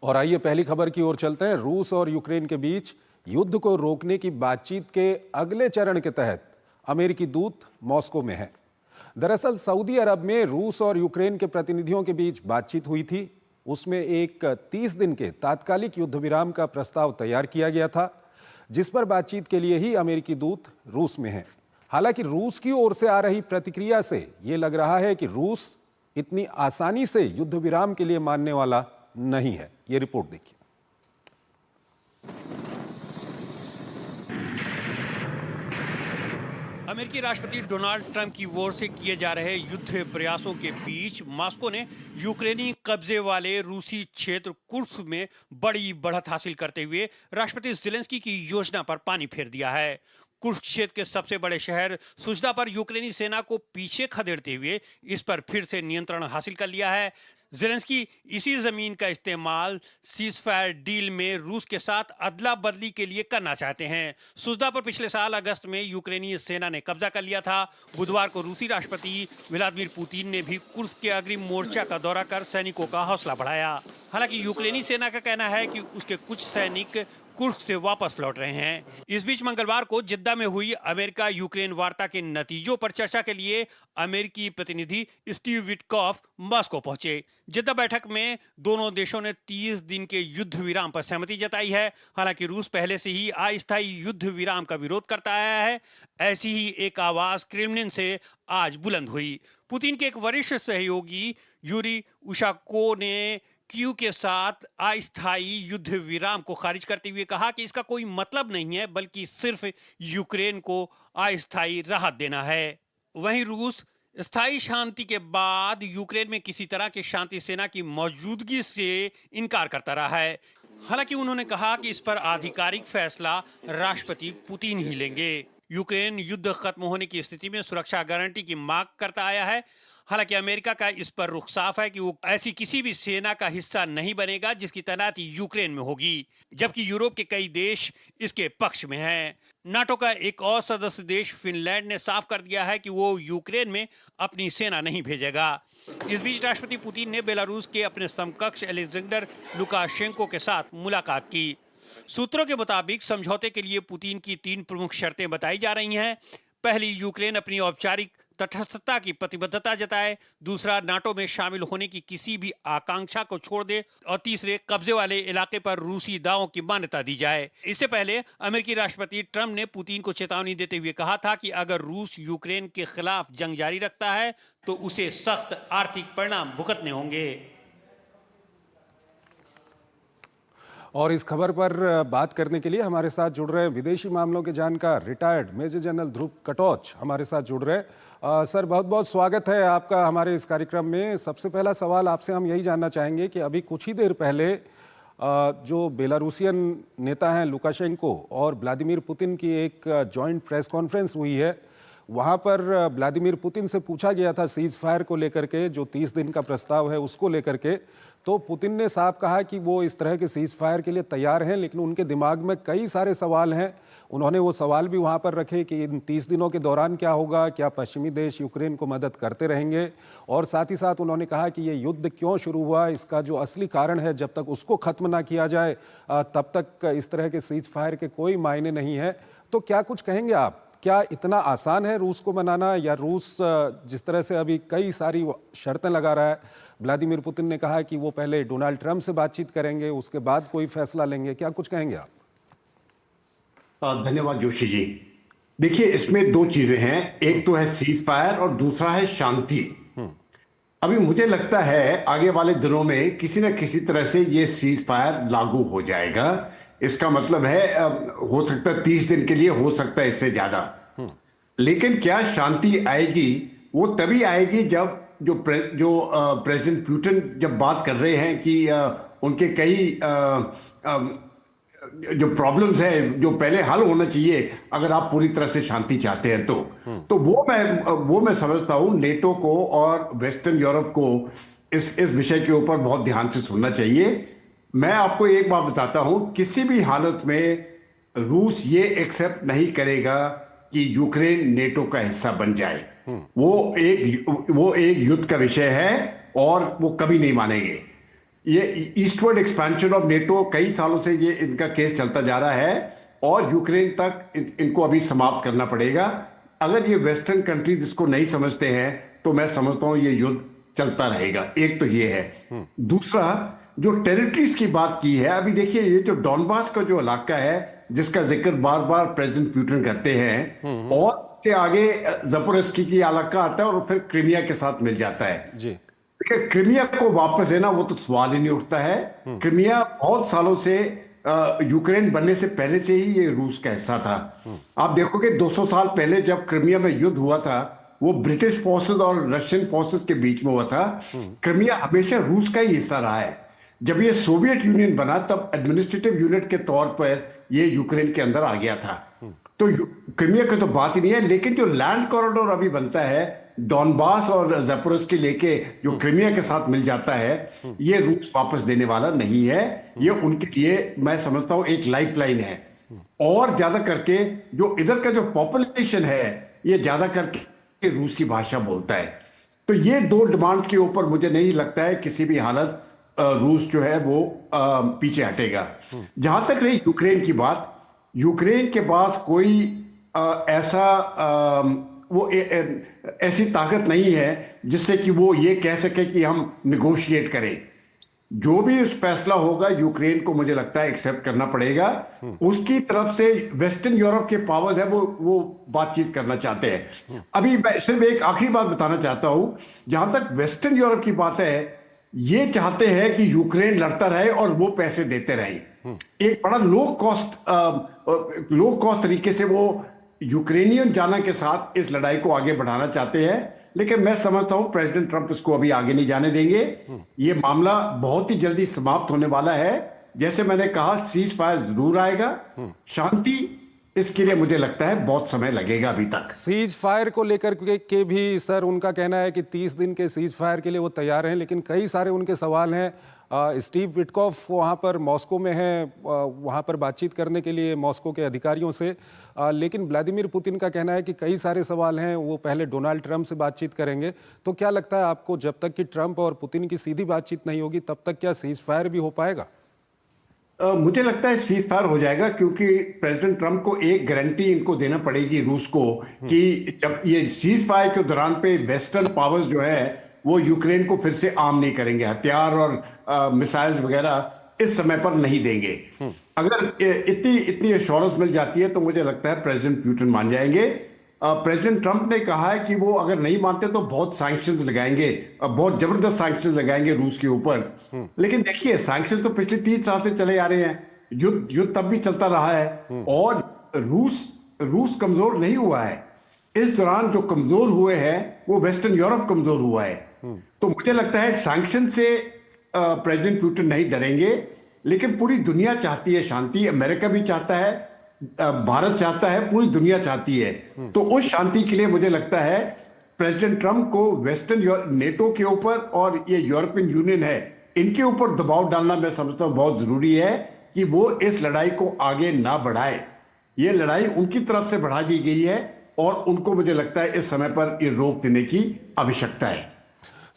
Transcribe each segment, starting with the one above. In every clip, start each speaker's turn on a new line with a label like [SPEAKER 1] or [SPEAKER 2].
[SPEAKER 1] और आइए पहली खबर की ओर चलते हैं। रूस और यूक्रेन के बीच युद्ध को रोकने की बातचीत के अगले चरण के तहत अमेरिकी दूत मॉस्को में हैं। दरअसल सऊदी अरब में रूस और यूक्रेन के प्रतिनिधियों के बीच बातचीत हुई थी। उसमें एक 30 दिन के तात्कालिक युद्ध विराम का प्रस्ताव तैयार किया गया था, जिस पर बातचीत के लिए ही अमेरिकी दूत रूस में हैं। हालांकि रूस की ओर से आ रही प्रतिक्रिया से यह लग रहा है कि रूस इतनी आसानी से युद्ध विराम के लिए मानने वाला नहीं है। ये रिपोर्ट देखिए।
[SPEAKER 2] अमेरिकी राष्ट्रपति डोनाल्ड ट्रंप की ओर से किए जा रहे युद्ध प्रयासों के बीच मॉस्को ने यूक्रेनी कब्जे वाले रूसी क्षेत्र कुर्स्क में बड़ी बढ़त हासिल करते हुए राष्ट्रपति ज़ेलेंस्की की योजना पर पानी फेर दिया है। कुर्स्क क्षेत्र के सबसे बड़े शहर सुजदा पर यूक्रेनी सेना को पीछे खदेड़ते हुए इस पर फिर से नियंत्रण हासिल कर लिया है। ज़ेलेंस्की इसी जमीन का इस्तेमाल सीज़फायर डील में रूस के साथ अदला बदली के लिए करना चाहते हैं। सुजदा पर पिछले साल अगस्त में यूक्रेनी सेना ने कब्जा कर लिया था। बुधवार को रूसी राष्ट्रपति व्लादिमीर पुतिन ने भी कुर्स्क के अग्रिम मोर्चा का दौरा कर सैनिकों का हौसला बढ़ाया। हालांकि यूक्रेनी सेना का कहना है कि उसके कुछ सैनिक कुर्स्क से वापस लौट रहे हैं। इस बीच मंगलवार को जिद्दा में हुई अमेरिका यूक्रेन वार्ता के नतीजों पर चर्चा के लिए अमेरिकी प्रतिनिधि स्टीव विटकॉफ मॉस्को पहुंचे। जिद्दा बैठक में दोनों देशों ने 30 दिन के युद्ध विराम पर सहमति जताई है। हालांकि रूस पहले से ही अस्थायी युद्ध विराम का विरोध करता आया है। ऐसी ही एक आवाज क्रेमलिन से आज बुलंद हुई। पुतिन के एक वरिष्ठ सहयोगी यूरी उशाको ने कीव के साथ अस्थायी युद्ध विराम को खारिज करते हुए कहा कि इसका कोई मतलब नहीं है, बल्कि सिर्फ यूक्रेन को अस्थायी राहत देना है। वहीं रूस स्थायी शांति के बाद यूक्रेन में किसी तरह की शांति सेना की मौजूदगी से इनकार करता रहा है। हालांकि उन्होंने कहा कि इस पर आधिकारिक फैसला राष्ट्रपति पुतिन ही लेंगे। यूक्रेन युद्ध खत्म होने की स्थिति में सुरक्षा गारंटी की मांग करता आया है। हालांकि अमेरिका का इस पर रुख साफ है कि वो ऐसी किसी भी सेना का हिस्सा नहीं बनेगा जिसकी तैनाती यूक्रेन में होगी, जबकि यूरोप के कई देश इसके पक्ष में हैं। नाटो का एक और सदस्य देश फिनलैंड ने साफ कर दिया है कि वो यूक्रेन में अपनी सेना नहीं भेजेगा। इस बीच राष्ट्रपति पुतिन ने बेलारूस के अपने समकक्ष अलेक्जेंडर लुकाशेंको के साथ मुलाकात की। सूत्रों के मुताबिक समझौते के लिए पुतिन की 3 प्रमुख शर्तें बताई जा रही हैं। पहली, यूक्रेन अपनी औपचारिक तटस्थता की प्रतिबद्धता जताए। दूसरा, नाटो में शामिल होने की किसी भी आकांक्षा को छोड़ दे। और तीसरे, कब्जे वाले इलाके पर रूसी दावों की मान्यता दी जाए। इससे पहले अमेरिकी राष्ट्रपति ट्रंप ने पुतिन को चेतावनी देते हुए कहा था कि अगर रूस यूक्रेन के खिलाफ जंग जारी रखता है तो उसे सख्त आर्थिक परिणाम भुगतने होंगे।
[SPEAKER 1] और इस खबर पर बात करने के लिए हमारे साथ जुड़ रहे विदेशी मामलों के जानकार रिटायर्ड मेजर जनरल ध्रुव कटोच हमारे साथ जुड़ रहे। सर, बहुत बहुत स्वागत है आपका हमारे इस कार्यक्रम में। सबसे पहला सवाल आपसे हम यही जानना चाहेंगे कि अभी कुछ ही देर पहले जो बेलारूसियन नेता हैं लुकाशेंको और व्लादिमीर पुतिन की एक जॉइंट प्रेस कॉन्फ्रेंस हुई है। वहाँ पर व्लादिमीर पुतिन से पूछा गया था सीज फायर को लेकर के, जो 30 दिन का प्रस्ताव है उसको लेकर के। तो पुतिन ने साफ कहा कि वो इस तरह के सीज फायर के लिए तैयार हैं, लेकिन उनके दिमाग में कई सारे सवाल हैं। उन्होंने वो सवाल भी वहाँ पर रखे कि इन 30 दिनों के दौरान क्या होगा, क्या पश्चिमी देश यूक्रेन को मदद करते रहेंगे, और साथ ही साथ उन्होंने कहा कि ये युद्ध क्यों शुरू हुआ, इसका जो असली कारण है जब तक उसको खत्म ना किया जाए तब तक इस तरह के सीज फायर के कोई मायने नहीं है। तो क्या कुछ कहेंगे आप? क्या इतना आसान है रूस को मनाना, या रूस जिस तरह से अभी कई सारी शर्तें लगा रहा है? व्लादिमीर पुतिन ने कहा कि वो पहले डोनाल्ड ट्रंप से बातचीत करेंगे, उसके बाद कोई फैसला लेंगे। क्या कुछ कहेंगे आप?
[SPEAKER 3] धन्यवाद जोशी जी। देखिए, इसमें 2 चीजें हैं, एक तो है सीज फायर और दूसरा है शांति। अभी मुझे लगता है आगे वाले दिनों में किसी न किसी तरह से ये सीज फायर लागू हो जाएगा। इसका मतलब है हो सकता है 30 दिन के लिए, हो सकता है इससे ज्यादा। लेकिन क्या शांति आएगी? वो तभी आएगी जब जो प्रेसिडेंट पुतिन जब बात कर रहे हैं कि उनके कई जो प्रॉब्लम्स है जो पहले हल होना चाहिए अगर आप पूरी तरह से शांति चाहते हैं तो वो मैं समझता हूं नेटो को और वेस्टर्न यूरोप को इस विषय के ऊपर बहुत ध्यान से सुनना चाहिए। मैं आपको एक बात बताता हूं, किसी भी हालत में रूस ये एक्सेप्ट नहीं करेगा कि यूक्रेन नेटो का हिस्सा बन जाए। वो एक युद्ध का विषय है और वो कभी नहीं मानेंगे। ये ईस्टवर्ड एक्सपेंशन ऑफ नेटो कई सालों से ये इनका केस चलता जा रहा है और यूक्रेन तक इनको अभी समाप्त करना पड़ेगा। अगर ये वेस्टर्न कंट्रीज इसको नहीं समझते हैं तो मैं समझता हूं ये युद्ध चलता रहेगा। एक तो ये है। दूसरा, जो टेरिटरीज की बात की है, अभी देखिए ये जो डॉनबास का जो इलाका है जिसका जिक्र बार बार प्रेसिडेंट पुतिन करते हैं, और के आगे ज़पोरिज़्की की इलाका आता है और फिर क्रीमिया के साथ मिल जाता है
[SPEAKER 1] जी।
[SPEAKER 3] देखिए, क्रीमिया को वापस लेना वो तो सवाल ही नहीं उठता है। क्रीमिया बहुत सालों से यूक्रेन बनने से पहले से ही ये रूस का हिस्सा था। आप देखोगे 200 साल पहले जब क्रीमिया में युद्ध हुआ था, वो ब्रिटिश फोर्सेस और रशियन फोर्सेस के बीच में हुआ था। क्रीमिया हमेशा रूस का ही हिस्सा रहा है। जब ये सोवियत यूनियन बना तब एडमिनिस्ट्रेटिव यूनिट के तौर पर ये यूक्रेन के अंदर आ गया था। तो क्रीमिया की तो बात ही नहीं है, लेकिन जो लैंड कॉरिडोर अभी बनता है डॉनबास और ज़पोरिज़्की लेके जो क्रीमिया के साथ मिल जाता है, ये रूस वापस देने वाला नहीं है। ये उनके लिए मैं समझता हूं एक लाइफलाइन है। और ज्यादा करके जो इधर का जो पॉपुलेशन है ये ज्यादा करके रूसी भाषा बोलता है। तो ये दो डिमांड्स के ऊपर मुझे नहीं लगता है किसी भी हालत रूस जो है वो पीछे हटेगा। जहां तक रही यूक्रेन की बात, यूक्रेन के पास कोई ऐसा ऐसी ताकत नहीं है जिससे कि वो ये कह सके कि हम निगोशिएट करें। जो भी उस फैसला होगा यूक्रेन को मुझे लगता है एक्सेप्ट करना पड़ेगा। उसकी तरफ से वेस्टर्न यूरोप के पावर्स है वो बातचीत करना चाहते हैं। अभी मैं सिर्फ एक आखिरी बात बताना चाहता हूं, जहां तक वेस्टर्न यूरोप की बात है, ये चाहते हैं कि यूक्रेन लड़ता रहे और वो पैसे देते रहे। एक बड़ा लो कॉस्ट तरीके से वो यूक्रेनियन जाना के साथ इस लड़ाई को आगे बढ़ाना चाहते हैं। लेकिन मैं समझता हूं प्रेसिडेंट ट्रंप इसको अभी आगे नहीं जाने देंगे। ये मामला बहुत ही जल्दी समाप्त होने वाला है। जैसे मैंने कहा, सीज फायर जरूर आएगा, शांति इसके लिए मुझे लगता है बहुत समय लगेगा अभी तक।
[SPEAKER 1] सीज फायर को लेकर के भी सर उनका कहना है कि 30 दिन के सीज फायर के लिए वो तैयार हैं, लेकिन कई सारे उनके सवाल हैं। स्टीव विटकॉफ वहाँ पर मॉस्को में हैं, वहाँ पर बातचीत करने के लिए मॉस्को के अधिकारियों से, लेकिन व्लादिमीर पुतिन का कहना है कि कई सारे सवाल हैं, वो पहले डोनाल्ड ट्रंप से बातचीत करेंगे। तो क्या लगता है आपको, जब तक कि ट्रंप और पुतिन की सीधी बातचीत नहीं होगी तब तक क्या सीज फायर भी हो पाएगा?
[SPEAKER 3] मुझे लगता है सीज फायर हो जाएगा, क्योंकि प्रेसिडेंट ट्रंप को एक गारंटी इनको देना पड़ेगी रूस को कि जब ये सीज फायर के दौरान पे वेस्टर्न पावर्स जो है वो यूक्रेन को फिर से आर्म नहीं करेंगे, हथियार और मिसाइल्स वगैरह इस समय पर नहीं देंगे। अगर इतनी एश्योरेंस मिल जाती है तो मुझे लगता है प्रेसिडेंट पुतिन मान जाएंगे। प्रेसिडेंट ट्रंप ने कहा है कि वो अगर नहीं मानते तो बहुत सैंक्शंस लगाएंगे, बहुत जबरदस्त सैंक्शंस लगाएंगे रूस के ऊपर। लेकिन देखिए, सैंक्शन तो पिछले 30 साल से चले आ रहे हैं, युद्ध तब भी चलता रहा है और रूस कमजोर नहीं हुआ है। इस दौरान जो कमजोर हुए हैं वो वेस्टर्न यूरोप कमजोर हुआ है। तो मुझे लगता है सैंक्शन से प्रेसिडेंट पुतिन नहीं डरेंगे। लेकिन पूरी दुनिया चाहती है शांति, अमेरिका भी चाहता है, भारत चाहता है, पूरी दुनिया चाहती है। तो उस शांति के लिए मुझे लगता है प्रेसिडेंट ट्रंप को वेस्टर्न नेटो के ऊपर और ये यूरोपियन यूनियन है इनके ऊपर दबाव डालना मैं समझता हूं बहुत जरूरी है कि वो इस लड़ाई को आगे ना बढ़ाए। ये लड़ाई उनकी तरफ से बढ़ा दी गई है और उनको मुझे लगता है इस समय पर ये रोक देने की आवश्यकता है।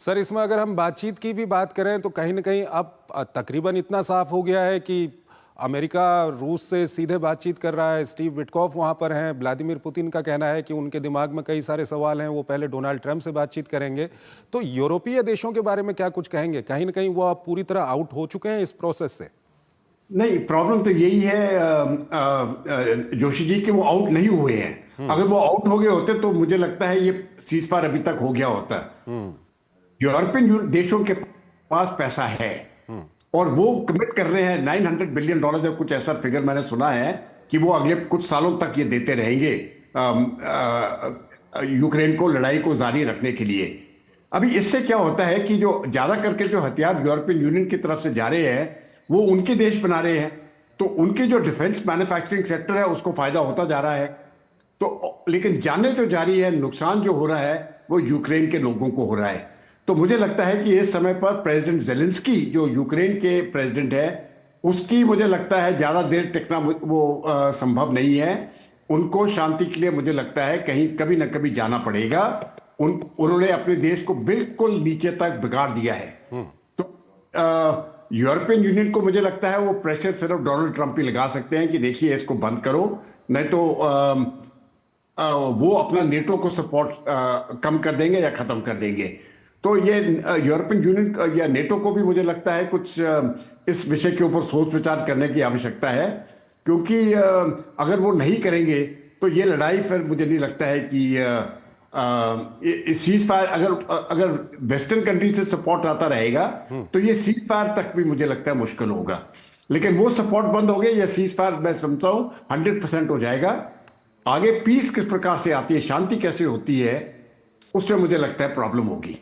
[SPEAKER 1] सर, इसमें अगर हम बातचीत की भी बात करें तो कहीं ना कहीं अब तकरीबन इतना साफ हो गया है कि अमेरिका रूस से सीधे बातचीत कर रहा है। स्टीव विटकॉफ वहाँ पर हैं। व्लादिमीर पुतिन का कहना है कि उनके दिमाग में कई सारे सवाल हैं, वो पहले डोनाल्ड ट्रंप से बातचीत करेंगे। तो यूरोपीय देशों के बारे में क्या कुछ कहेंगे? कहीं ना कहीं वो अब पूरी तरह आउट हो चुके हैं इस प्रोसेस से?
[SPEAKER 3] नहीं, प्रॉब्लम तो यही है जोशी जी कि वो आउट नहीं हुए हैं। अगर वो आउट हो गए होते तो मुझे लगता है ये सीज फायर अभी तक हो गया होता। यूरोपियन देशों के पास पैसा है और वो कमिट कर रहे हैं $900 बिलियन या कुछ ऐसा फिगर मैंने सुना है कि वो अगले कुछ सालों तक ये देते रहेंगे यूक्रेन को लड़ाई को जारी रखने के लिए। अभी इससे क्या होता है कि जो ज्यादा करके जो हथियार यूरोपियन यूनियन की तरफ से जा रहे हैं वो उनके देश बना रहे हैं, तो उनके जो डिफेंस मैन्युफैक्चरिंग सेक्टर है उसको फायदा होता जा रहा है। तो लेकिन जाने जो जारी है, नुकसान जो हो रहा है वो यूक्रेन के लोगों को हो रहा है। तो मुझे लगता है कि इस समय पर प्रेसिडेंट जेलेंस्की जो यूक्रेन के प्रेसिडेंट है उसकी मुझे लगता है ज्यादा देर टिकना वो संभव नहीं है। उनको शांति के लिए मुझे लगता है कहीं कभी ना कभी जाना पड़ेगा। उन्होंने अपने देश को बिल्कुल नीचे तक बिगाड़ दिया है। तो यूरोपियन यूनियन को मुझे लगता है वो प्रेशर सिर्फ डोनाल्ड ट्रंप ही लगा सकते हैं कि देखिए इसको बंद करो, नहीं तो वो अपना नेटो को सपोर्ट कम कर देंगे या खत्म कर देंगे। तो ये यूरोपियन यूनियन या नेटो को भी मुझे लगता है कुछ इस विषय के ऊपर सोच विचार करने की आवश्यकता है, क्योंकि अगर वो नहीं करेंगे तो ये लड़ाई फिर मुझे नहीं लगता है कि सीज फायर अगर वेस्टर्न कंट्री से सपोर्ट आता रहेगा तो ये सीज फायर तक भी मुझे लगता है मुश्किल होगा। लेकिन वो सपोर्ट बंद हो गया, या सीज फायर मैं समझता हूं 100% हो जाएगा। आगे पीस किस प्रकार से आती है, शांति कैसे होती है, उसमें मुझे लगता है प्रॉब्लम होगी।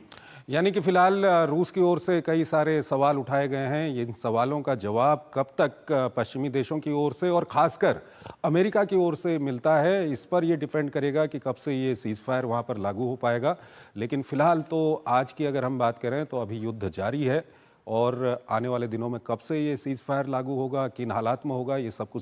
[SPEAKER 1] यानी कि फिलहाल रूस की ओर से कई सारे सवाल उठाए गए हैं। इन सवालों का जवाब कब तक पश्चिमी देशों की ओर से और खासकर अमेरिका की ओर से मिलता है, इस पर यह डिपेंड करेगा कि कब से ये सीज फायर वहाँ पर लागू हो पाएगा। लेकिन फिलहाल तो आज की अगर हम बात करें तो अभी युद्ध जारी है और आने वाले दिनों में कब से ये सीज फायर लागू होगा, किन हालात में होगा, ये सब कुछ